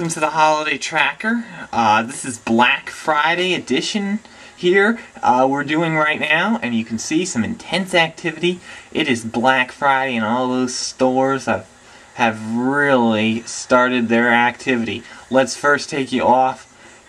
welcome to the Holiday Tracker. This is Black Friday edition here we're doing right now, and you can see some intense activity. It is Black Friday and all those stores have really started their activity. Let's first take you off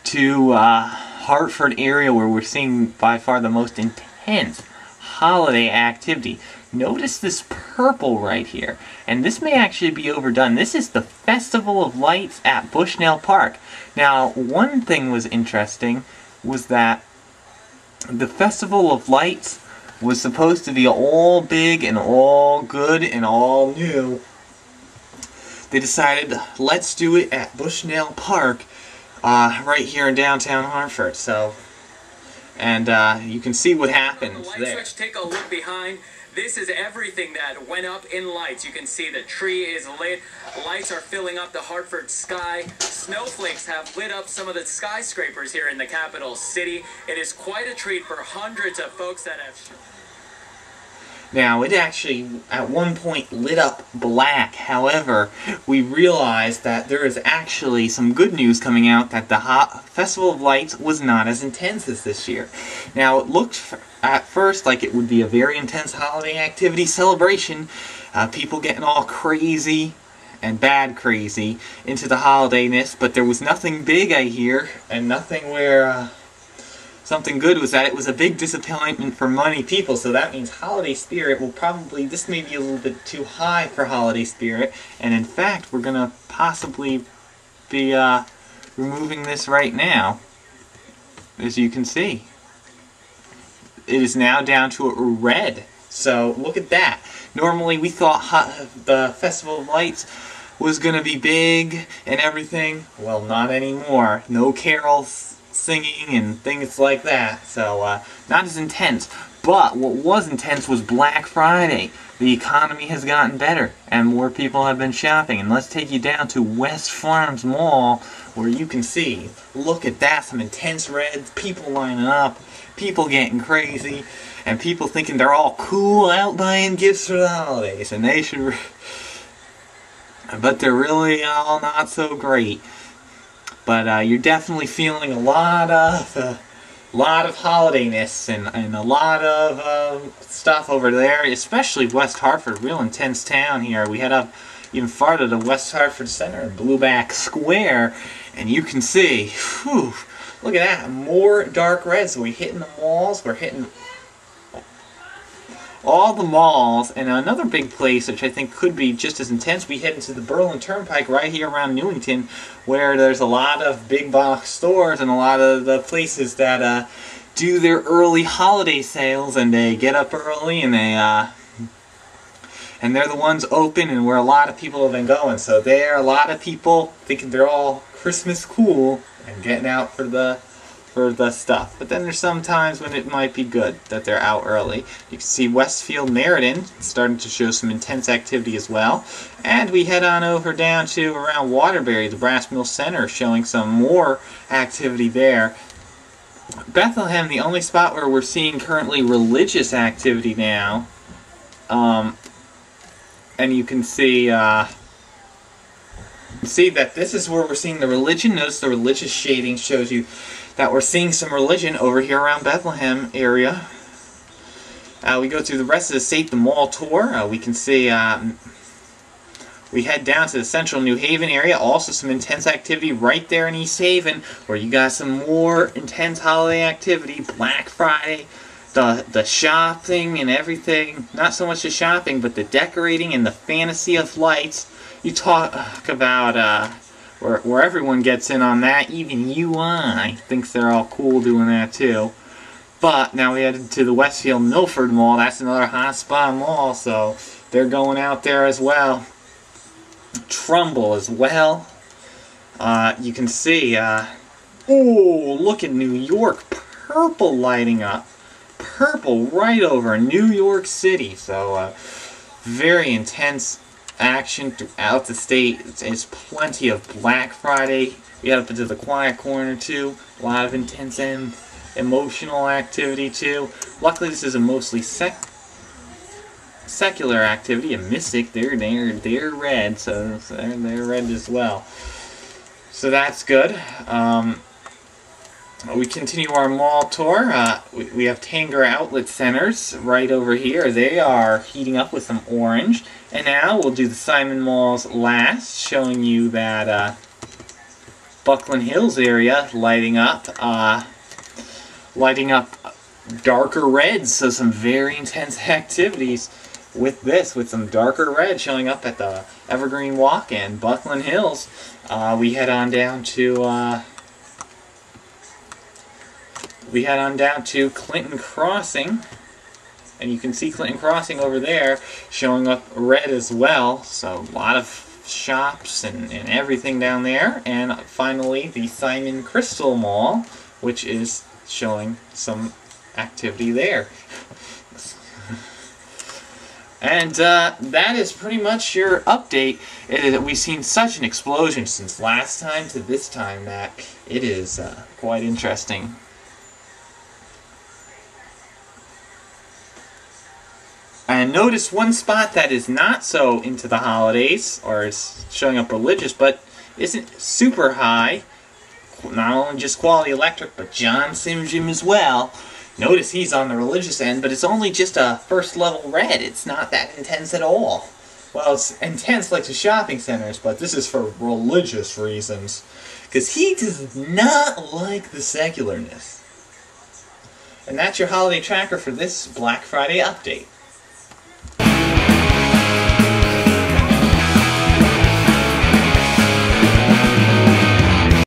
to Hartford area, where we're seeing by far the most intense holiday activity. Notice this purple right here, and this may actually be overdone. This is the Festival of Lights at Bushnell Park. Now, one thing was interesting was that the Festival of Lights was supposed to be all big and all good and all new. They decided, let's do it at Bushnell Park, right here in downtown Hartford. So, and you can see what happened there. Switch, take a look behind. This is everything that went up in lights. You can see the tree is lit. Lights are filling up the Hartford sky. Snowflakes have lit up some of the skyscrapers here in the capital city. It is quite a treat for hundreds of folks that have... Now, it actually, at one point, lit up black. However, we realized that there is actually some good news coming out that the Festival of Lights was not as intense as this year. Now, it looked at first like it would be a very intense holiday activity celebration. People getting all crazy and bad crazy into the holidayness, but there was nothing big, I hear, and nothing where... Something good was that it was a big disappointment for many people, so that means holiday spirit will probably, this may be a little bit too high for holiday spirit, and in fact, we're going to possibly be removing this right now, as you can see. It is now down to a red, so look at that. Normally we thought the Festival of Lights was going to be big and everything. Well, not anymore. No carols singing and things like that, so not as intense. But what was intense was Black Friday. The economy has gotten better and more people have been shopping. And let's take you down to West Farms Mall, where you can see, look at that, some intense reds, people lining up, people getting crazy, and people thinking they're all cool out buying gifts for the holidays, and they should, but they're really all not so great. But you're definitely feeling a lot of holidayness and a lot of stuff over there, especially West Hartford, real intense town here. We head up even farther to West Hartford Center and Blueback Square, and you can see, whew, look at that, more dark reds. So we're hitting the malls, we're hitting all the malls, and another big place which I think could be just as intense, we head into the Berlin Turnpike right here around Newington, where there's a lot of big box stores and a lot of the places that do their early holiday sales, and they get up early and they're the ones open, and where a lot of people have been going. So there are a lot of people thinking they're all Christmas cool and getting out for the stuff. But then there's some times when it might be good that they're out early. You can see Westfield Meriden starting to show some intense activity as well. And we head on over down to around Waterbury, the Brass Mill Center, showing some more activity there. Bethlehem, the only spot where we're seeing currently religious activity now. And you can see that this is where we're seeing the religion. Notice the religious shading shows you that we're seeing some religion over here around Bethlehem area. We go through the rest of the state, the mall tour. We can see we head down to the central New Haven area. Also some intense activity right there in East Haven, where you got some more intense holiday activity. Black Friday, the shopping and everything. Not so much the shopping, but the decorating and the fantasy of lights. You talk about where everyone gets in on that. Even UI thinks they're all cool doing that too. But now we headed to the Westfield Milford Mall. That's another hot spot mall, so they're going out there as well. Trumbull as well. You can see, oh, look at New York. Purple lighting up. Purple right over New York City. So, very intense action throughout the state. There's plenty of Black Friday. We got up into the quiet corner too. A lot of intense and emotional activity too. Luckily, this is a mostly secular activity. A Mystic, they're red, so they're red as well. So that's good. We continue our mall tour. We have Tanger Outlet Centers right over here. They are heating up with some orange. And now we'll do the Simon Malls last, showing you that Buckland Hills area lighting up darker reds. So some very intense activities with this, with some darker red showing up at the Evergreen Walk and Buckland Hills. We head on down to Clinton Crossing, and you can see Clinton Crossing over there showing up red as well. So a lot of shops and everything down there. And finally, the Simon Crystal Mall, which is showing some activity there. And that is pretty much your update. We've seen such an explosion since last time to this time that it is quite interesting. And notice one spot that is not so into the holidays, or is showing up religious, but isn't super high. Not only just Quality Electric, but John Sim Jim as well. Notice he's on the religious end, but it's only just a first level red. It's not that intense at all. Well, it's intense like the shopping centers, but this is for religious reasons. Because he does not like the secularness. And that's your holiday tracker for this Black Friday update.